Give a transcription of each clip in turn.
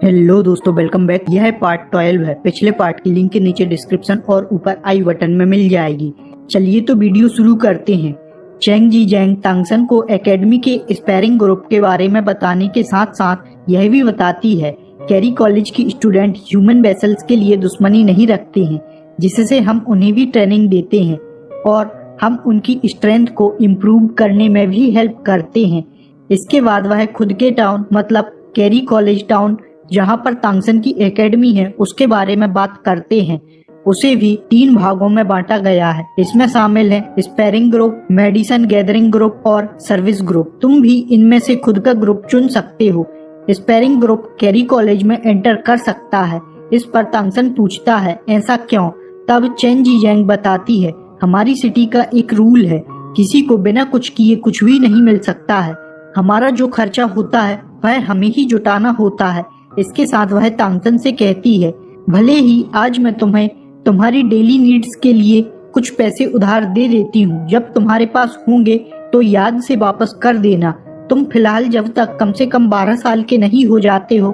Hello दोस्तों, welcome back. यह part 12 है। पिछले पार्ट की लिंक के नीचे डिस्क्रिप्शन और ऊपर आई बटन में मिल जाएगी। चलिए तो वीडियो शुरू करते हैं। चेंग जी जैंग तांगसन को एकेडमी के स्पैरिंग ग्रुप के बारे में बताने के साथ साथ यह भी बताती है कैरी कॉलेज की स्टूडेंट ह्यूमन वेसल्स के लिए दुश्मनी नहीं रखते हैं, जिससे हम उन्हें भी ट्रेनिंग देते हैं और हम उनकी स्ट्रेंथ को इम्प्रूव करने में भी हेल्प करते हैं। इसके बाद वह खुद के टाउन मतलब कैरी कॉलेज टाउन जहां पर तांगसन की एकेडमी है उसके बारे में बात करते हैं। उसे भी 3 भागों में बांटा गया है। इसमें शामिल है sparring group, medicine gathering group और सर्विस ग्रुप। तुम भी इनमें से खुद का ग्रुप चुन सकते हो। स्पैरिंग ग्रुप कैरी कॉलेज में एंटर कर सकता है। इस पर तांगसन पूछता है ऐसा क्यों? तब चेंग जी जैंग बताती है हमारी सिटी का एक रूल है, किसी को बिना कुछ किए कुछ भी नहीं मिल सकता है। हमारा जो खर्चा होता है वह हमें ही जुटाना होता है। इसके साथ वह तांगसन से कहती है भले ही आज मैं तुम्हें तुम्हारी डेली नीड्स के लिए कुछ पैसे उधार दे देती हूँ, जब तुम्हारे पास होंगे तो याद से वापस कर देना। तुम फिलहाल जब तक कम से कम 12 साल के नहीं हो जाते हो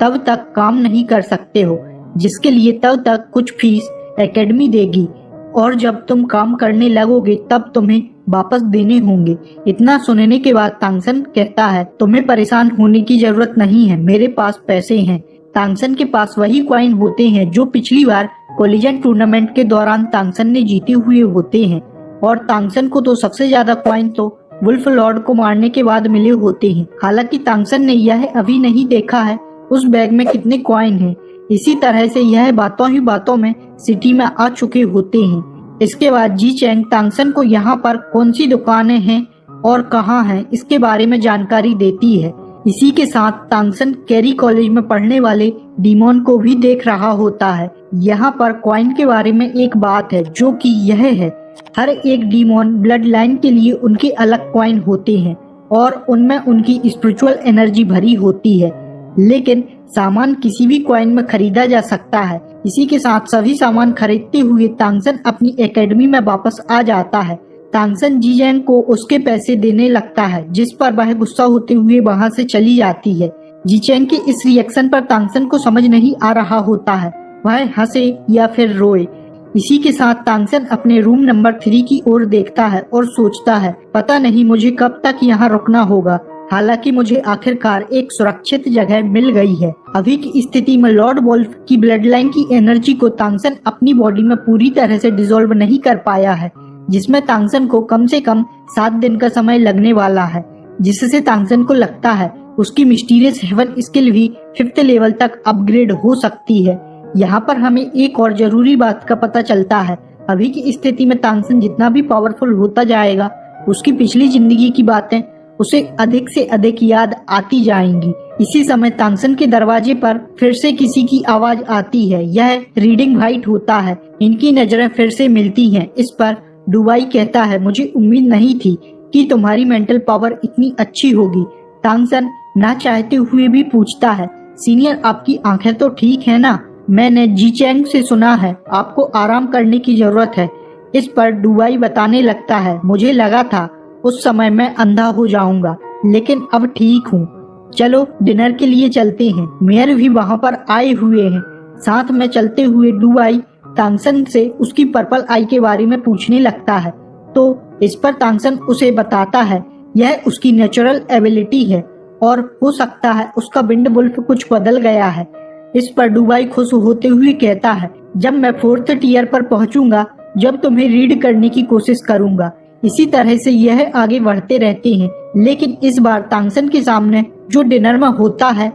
तब तक काम नहीं कर सकते हो, जिसके लिए तब तक कुछ फीस एकेडमी देगी और जब तुम काम करने लगोगे तब तुम्हें वापस देने होंगे। इतना सुनने के बाद तांगसन कहता है तुम्हें परेशान होने की जरूरत नहीं है, मेरे पास पैसे हैं। तांगसन के पास वही कॉइन होते हैं जो पिछली बार कोलिजन टूर्नामेंट के दौरान तांगसन ने जीते हुए होते हैं और तांगसन को तो सबसे ज्यादा कॉइन तो वुल्फ लॉर्ड को मारने के बाद मिले होते हैं। हालांकि तांगसन ने यह अभी नहीं देखा है उस बैग में कितने कॉइन हैं। इसी तरह से यह बातों ही बातों में सिटी में आ चुके होते हैं। इसके बाद जी चैंग तांगसन को यहाँ पर कौन सी दुकानें हैं और कहाँ हैं इसके बारे में जानकारी देती है। इसी के साथ तांगसन कैरी कॉलेज में पढ़ने वाले डीमोन को भी देख रहा होता है। यहाँ पर कॉइन के बारे में एक बात है जो कि यह है हर एक डीमोन ब्लड लाइन के लिए उनके अलग कॉइन होते हैं और उनमें उनकी स्पिरिचुअल एनर्जी भरी होती है, लेकिन सामान किसी भी कॉइन में खरीदा जा सकता है। इसी के साथ सभी सामान खरीदते हुए तांगसन अपनी एकेडमी में वापस आ जाता है। तांगसन जी जैंग को उसके पैसे देने लगता है, जिस पर वह गुस्सा होते हुए वहां से चली जाती है। जी चैंग के इस रिएक्शन पर तांगसन को समझ नहीं आ रहा होता है वह हंसे या फिर रोए। इसी के साथ तांगसन अपने रूम नंबर 3 की ओर देखता है और सोचता है पता नहीं मुझे कब तक यहाँ रुकना होगा। हालांकि मुझे आखिरकार एक सुरक्षित जगह मिल गई है। अभी की स्थिति में लॉर्ड वोल्फ की ब्लड लाइन की एनर्जी को तांगसन अपनी बॉडी में पूरी तरह से डिसॉल्व नहीं कर पाया है, जिसमें तांगसन को कम से कम 7 दिन का समय लगने वाला है, जिससे तांगसन को लगता है उसकी मिस्टीरियस हेवन स्किल भी 5th लेवल तक अपग्रेड हो सकती है। यहाँ पर हमें एक और जरूरी बात का पता चलता है। अभी की स्थिति में तांगसन जितना भी पावरफुल होता जाएगा उसकी पिछली जिंदगी की बातें उसे अधिक से अधिक याद आती जाएंगी। इसी समय तांगसन के दरवाजे पर फिर से किसी की आवाज आती है। यह रीडिंग वाइट होता है। इनकी नजरें फिर से मिलती हैं। इस पर डुबाई कहता है मुझे उम्मीद नहीं थी कि तुम्हारी मेंटल पावर इतनी अच्छी होगी। तांगसन ना चाहते हुए भी पूछता है सीनियर आपकी आंखें तो ठीक है ना? मैंने जी चैंग से सुना है आपको आराम करने की जरूरत है। इस पर डुबाई बताने लगता है मुझे लगा था उस समय मैं अंधा हो जाऊंगा, लेकिन अब ठीक हूँ। चलो डिनर के लिए चलते हैं। मेयर भी वहाँ पर आए हुए हैं। साथ में चलते हुए डुबाई तांगसन से उसकी पर्पल आई के बारे में पूछने लगता है, तो इस पर तांगसन उसे बताता है यह उसकी नेचुरल एबिलिटी है और हो सकता है उसका विंड वुल्फ कुछ बदल गया है। इस पर डुबाई खुश होते हुए कहता है जब मैं 4th टियर पर पहुँचूंगा जब तुम्हें रीड करने की कोशिश करूंगा। इसी तरह से यह आगे बढ़ते रहते हैं, लेकिन इस बार तांगसन के सामने जो डिनर में होता है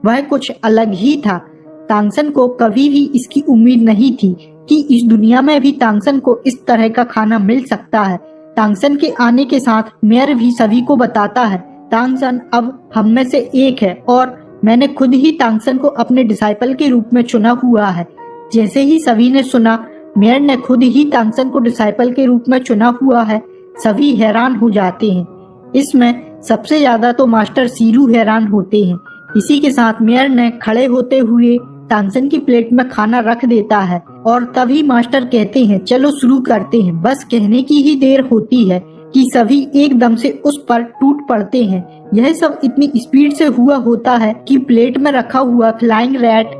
वह कुछ अलग ही था। तांगसन को कभी भी इसकी उम्मीद नहीं थी कि इस दुनिया में भी तांगसन को इस तरह का खाना मिल सकता है। तांगसन के आने के साथ मेयर भी सभी को बताता है तांगसन अब हम में से एक है और मैंने खुद ही तांगसन को अपने डिसाइपल के रूप में चुना हुआ है। जैसे ही सभी ने सुना मेयर ने खुद ही तांगसन को डिसाइपल के रूप में चुना हुआ है, सभी हैरान हो जाते हैं। इसमें सबसे ज्यादा तो मास्टर सीरू हैरान होते हैं। इसी के साथ मेयर ने खड़े होते हुए तांगसन की प्लेट में खाना रख देता है और तभी मास्टर कहते हैं चलो शुरू करते हैं। बस कहने की ही देर होती है कि सभी एकदम से उस पर टूट पड़ते हैं। यह सब इतनी स्पीड से हुआ होता है कि प्लेट में रखा हुआ फ्लाइंग रैट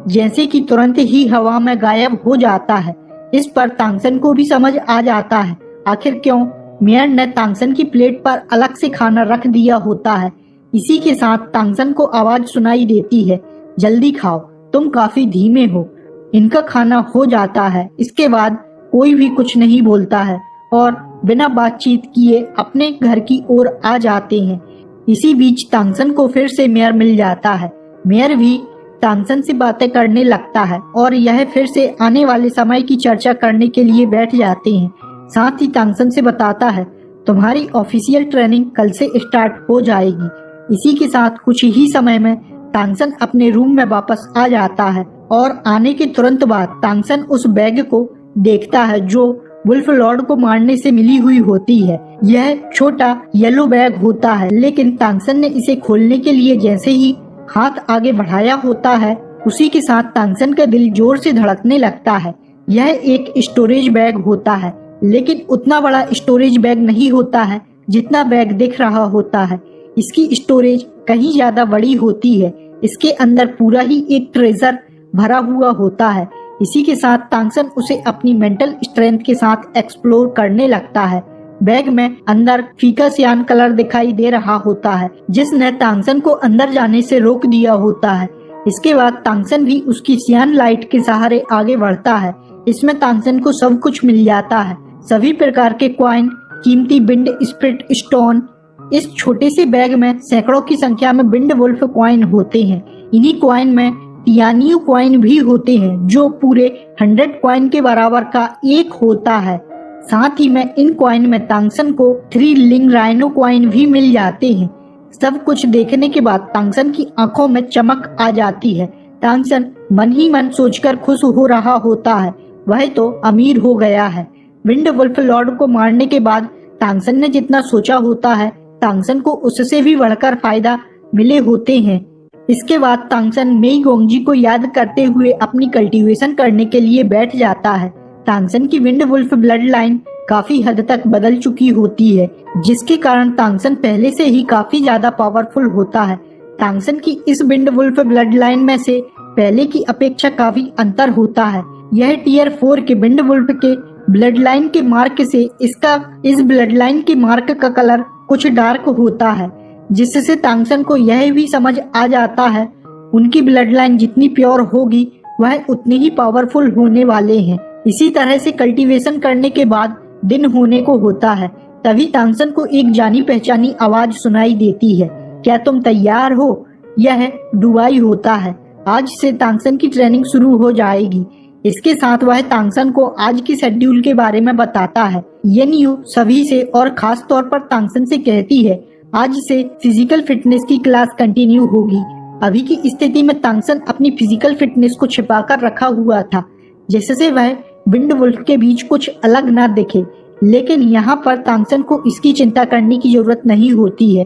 जैसे कि तुरंत ही हवा में गायब हो जाता है। इस पर तांगसन को भी समझ आ जाता है आखिर क्यों मेयर ने तांगसन की प्लेट पर अलग से खाना रख दिया होता है। इसी के साथ तांगसन को आवाज सुनाई देती है, जल्दी खाओ, तुम काफी धीमे हो। इनका खाना हो जाता है। इसके बाद कोई भी कुछ नहीं बोलता है और बिना बातचीत किए अपने घर की ओर आ जाते हैं। इसी बीच तांगसन को फिर से मेयर मिल जाता है। मेयर भी तांगसन से बातें करने लगता है और यह फिर से आने वाले समय की चर्चा करने के लिए बैठ जाते हैं। साथ ही तांगसन से बताता है, तुम्हारी ऑफिशियल ट्रेनिंग कल से स्टार्ट हो जाएगी। इसी के साथ कुछ ही समय में तांगसन अपने रूम में वापस आ जाता है और आने के तुरंत बाद तांगसन उस बैग को देखता है जो वुल्फ लॉर्ड को मारने से मिली हुई होती है। यह छोटा येलो बैग होता है, लेकिन तांगसन ने इसे खोलने के लिए जैसे ही हाथ आगे बढ़ाया होता है उसी के साथ तांगसन का दिल जोर से धड़कने लगता है। यह एक स्टोरेज बैग होता है, लेकिन उतना बड़ा स्टोरेज बैग नहीं होता है जितना बैग दिख रहा होता है। इसकी स्टोरेज कहीं ज्यादा बड़ी होती है। इसके अंदर पूरा ही एक ट्रेजर भरा हुआ होता है। इसी के साथ तांगसन उसे अपनी मेंटल स्ट्रेंथ के साथ एक्सप्लोर करने लगता है। बैग में अंदर फीका सियान कलर दिखाई दे रहा होता है जिसने तांगसन को अंदर जाने से रोक दिया होता है। इसके बाद तांगसन भी उसकी सियान लाइट के सहारे आगे बढ़ता है। इसमें तांगसन को सब कुछ मिल जाता है, सभी प्रकार के कॉइन, कीमती बिंड स्प्रिट स्टोन। इस छोटे से बैग में सैकड़ों की संख्या में बिंड वुल्फ कॉइन होते हैं। इन्हीं कॉइन में टियानियो कॉइन भी होते हैं जो पूरे 100 कॉइन के बराबर का एक होता है। साथ ही में इन कॉइन में तांगसन को 3 लिंग राइनो कॉइन भी मिल जाते हैं। सब कुछ देखने के बाद तांगसन की आंखों में चमक आ जाती है। तांगसन मन ही मन सोचकर खुश हो रहा होता है, वह तो अमीर हो गया है। विंड वुल्फ लॉर्ड को मारने के बाद तांगसन ने जितना सोचा होता है तांगसन को उससे भी बढ़कर फायदा मिले होते हैं। इसके बाद तांगसन मेई गोंगजी को याद करते हुए अपनी कल्टीवेशन करने के लिए बैठ जाता है। तांगसन की विंड वुल्फ ब्लड लाइन काफी हद तक बदल चुकी होती है, जिसके कारण तांगसन पहले से ही काफी ज्यादा पावरफुल होता है। तांगसन की इस विंड वुल्फ ब्लड लाइन में से पहले की अपेक्षा काफी अंतर होता है। यह टियर 4 के विंड वुल्फ के ब्लड लाइन के मार्क से इस ब्लड लाइन के मार्क का कलर कुछ डार्क होता है, जिससे तांगसन को यह भी समझ आ जाता है उनकी ब्लड लाइन जितनी प्योर होगी वह उतनी ही पावरफुल होने वाले हैं। इसी तरह से कल्टीवेशन करने के बाद दिन होने को होता है। तभी तांगसन को एक जानी पहचानी आवाज सुनाई देती है, क्या तुम तैयार हो? यह डुआई होता है। आज से तांगसन की ट्रेनिंग शुरू हो जाएगी। इसके साथ वह तांगसन को आज की शेड्यूल के बारे में बताता है। येनयू सभी से और खास तौर पर तांगसन से कहती है, आज से फिजिकल फिटनेस की क्लास कंटिन्यू होगी। अभी की स्थिति में तांगसन अपनी फिजिकल फिटनेस को छिपाकर रखा हुआ था, जिससे वह विंड वुल्फ के बीच कुछ अलग ना दिखे। लेकिन यहाँ पर तांगसन को इसकी चिंता करने की जरूरत नहीं होती है।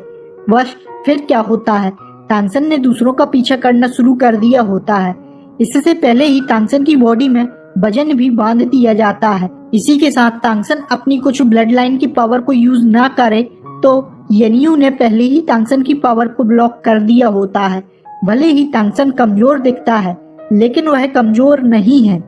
बस फिर क्या होता है, तांगसन ने दूसरों का पीछा करना शुरू कर दिया होता है। इससे पहले ही तांगसन की बॉडी में वजन भी बांध दिया जाता है। इसी के साथ तांगसन अपनी कुछ ब्लड लाइन की पावर को यूज ना करे तो येनयू ने पहले ही तांगसन की पावर को ब्लॉक कर दिया होता है। भले ही तांगसन कमजोर दिखता है, लेकिन वह कमजोर नहीं है।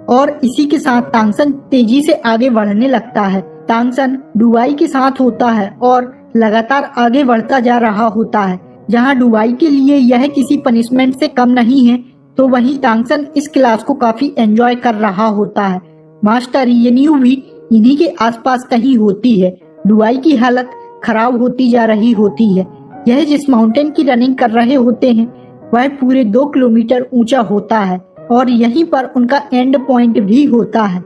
और इसी के साथ तांगसन तेजी से आगे बढ़ने लगता है। तांगसन डुआई के साथ होता है और लगातार आगे बढ़ता जा रहा होता है। जहां डुआई के लिए यह किसी पनिशमेंट से कम नहीं है, तो वहीं तांगसन इस क्लास को काफी एंजॉय कर रहा होता है। मास्टर येनयू भी इन्हीं के आसपास कहीं होती है। डुआई की हालत खराब होती जा रही होती है। यह जिस माउंटेन की रनिंग कर रहे होते हैं वह पूरे 2 किलोमीटर ऊंचा होता है और यहीं पर उनका एंड पॉइंट भी होता है।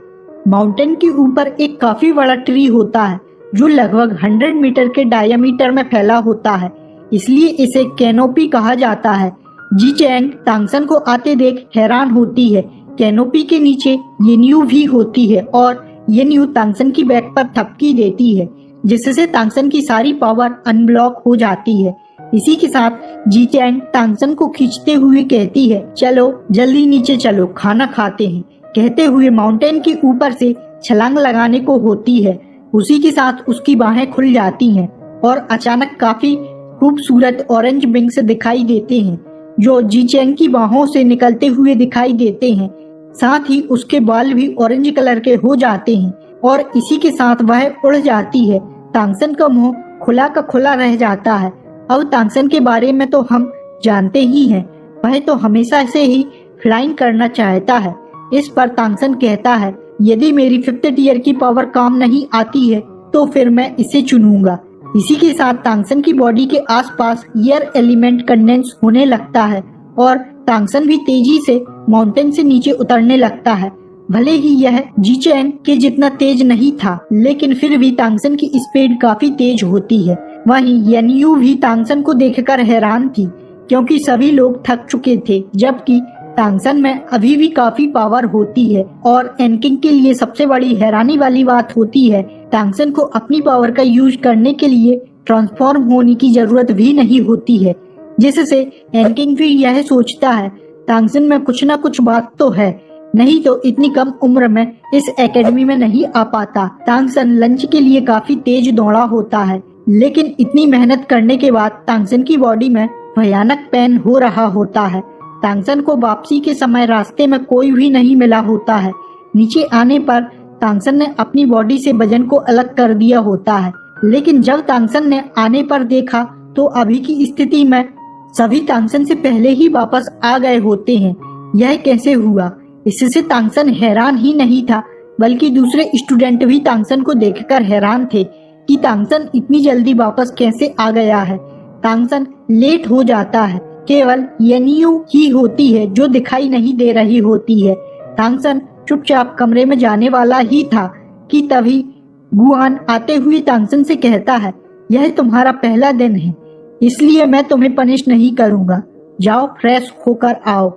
माउंटेन के ऊपर एक काफी बड़ा ट्री होता है जो लगभग 100 मीटर के डायमीटर में फैला होता है, इसलिए इसे कैनोपी कहा जाता है। जी चैंग तांगसन को आते देख हैरान होती है। कैनोपी के नीचे येनयू भी होती है और येनयू तांगसन की बैक पर थपकी देती है, जिससे तांगसन की सारी पावर अनब्लॉक हो जाती है। इसी के साथ जी चैंग तांगसन को खींचते हुए कहती है, चलो जल्दी नीचे चलो, खाना खाते हैं। कहते हुए माउंटेन के ऊपर से छलांग लगाने को होती है। उसी के साथ उसकी बाहें खुल जाती हैं और अचानक काफी खूबसूरत ऑरेंज विंग्स दिखाई देते हैं जो जी चैंग की बाहों से निकलते हुए दिखाई देते हैं। साथ ही उसके बाल भी ऑरेंज कलर के हो जाते हैं और इसी के साथ वह उड़ जाती है। तांगसन का मुंह खुला का खुला रह जाता है। अब तांगसन के बारे में तो हम जानते ही हैं, वह तो हमेशा से ही फ्लाइंग करना चाहता है। इस पर तांगसन कहता है, यदि मेरी 5th टियर की पावर काम नहीं आती है तो फिर मैं इसे चुनूंगा। इसी के साथ तांगसन की बॉडी के आसपास एयर एलिमेंट कंडेंस होने लगता है और तांगसन भी तेजी से माउंटेन से नीचे उतरने लगता है। भले ही यह जी चैंग के जितना तेज नहीं था, लेकिन फिर भी तांगसन की स्पीड काफी तेज होती है। वहीं येनयू भी तांगसन को देखकर हैरान थी क्योंकि सभी लोग थक चुके थे, जबकि तांगसन में अभी भी काफी पावर होती है। और एनकिंग के लिए सबसे बड़ी हैरानी वाली बात होती है, तांगसन को अपनी पावर का यूज करने के लिए ट्रांसफॉर्म होने की जरूरत भी नहीं होती है, जिससे एनकिंग भी यह सोचता है तांगसन में कुछ न कुछ बात तो है, नहीं तो इतनी कम उम्र में इस एकेडमी में नहीं आ पाता। तांगसन लंच के लिए काफी तेज दौड़ा होता है, लेकिन इतनी मेहनत करने के बाद तांगसन की बॉडी में भयानक पेन हो रहा होता है। तांगसन को वापसी के समय रास्ते में कोई भी नहीं मिला होता है। नीचे आने पर तांगसन ने अपनी बॉडी से वजन को अलग कर दिया होता है, लेकिन जब तांगसन ने आने पर देखा तो अभी की स्थिति में सभी तांगसन से पहले ही वापस आ गए होते हैं। यह कैसे हुआ? इससे तांगसन हैरान ही नहीं था, बल्कि दूसरे स्टूडेंट भी तांगसन को देखकर हैरान थे कि तांगसन इतनी जल्दी वापस कैसे आ गया है। तांगसन लेट हो जाता है, केवल येनयू ही होती है जो दिखाई नहीं दे रही होती है। तांगसन चुपचाप कमरे में जाने वाला ही था कि तभी गुआन आते हुए तांगसन से कहता है, यह तुम्हारा पहला दिन है, इसलिए मैं तुम्हें पनिश नहीं करूंगा, जाओ फ्रेश होकर आओ।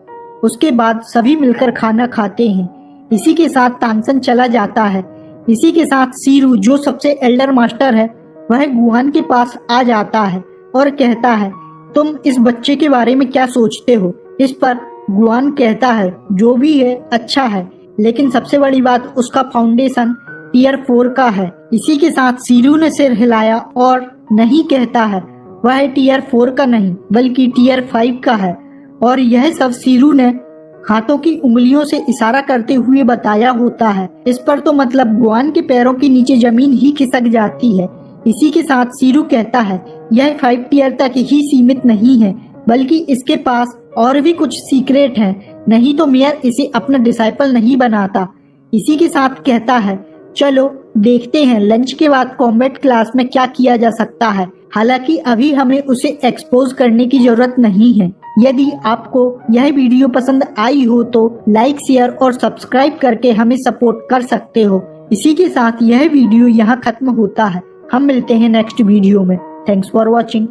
उसके बाद सभी मिलकर खाना खाते हैं। इसी के साथ तांगसन चला जाता है। इसी के साथ सीरू जो सबसे एल्डर मास्टर है वह गुआन के पास आ जाता है और कहता है, तुम इस बच्चे के बारे में क्या सोचते हो? इस पर गुआन कहता है, जो भी है अच्छा है, लेकिन सबसे बड़ी बात उसका फाउंडेशन टियर 4 का है। इसी के साथ सीरू ने सिर हिलाया और नहीं कहता है, वह टियर 4 का नहीं बल्कि टियर 5 का है। और यह सब सीरू ने हाथों की उंगलियों से इशारा करते हुए बताया होता है। इस पर तो मतलब गुआन के पैरों के नीचे जमीन ही खिसक जाती है। इसी के साथ सीरू कहता है, यह 5 टियर तक ही सीमित नहीं है, बल्कि इसके पास और भी कुछ सीक्रेट है, नहीं तो मेयर इसे अपना डिसाइपल नहीं बनाता। इसी के साथ कहता है, चलो देखते हैं लंच के बाद कॉम्बैट क्लास में क्या किया जा सकता है। हालांकि अभी हमें उसे एक्सपोज करने की जरूरत नहीं है। यदि आपको यह वीडियो पसंद आई हो तो लाइक, शेयर और सब्सक्राइब करके हमें सपोर्ट कर सकते हो। इसी के साथ यह वीडियो यहाँ खत्म होता है। हम मिलते हैं नेक्स्ट वीडियो में। Thanks for watching.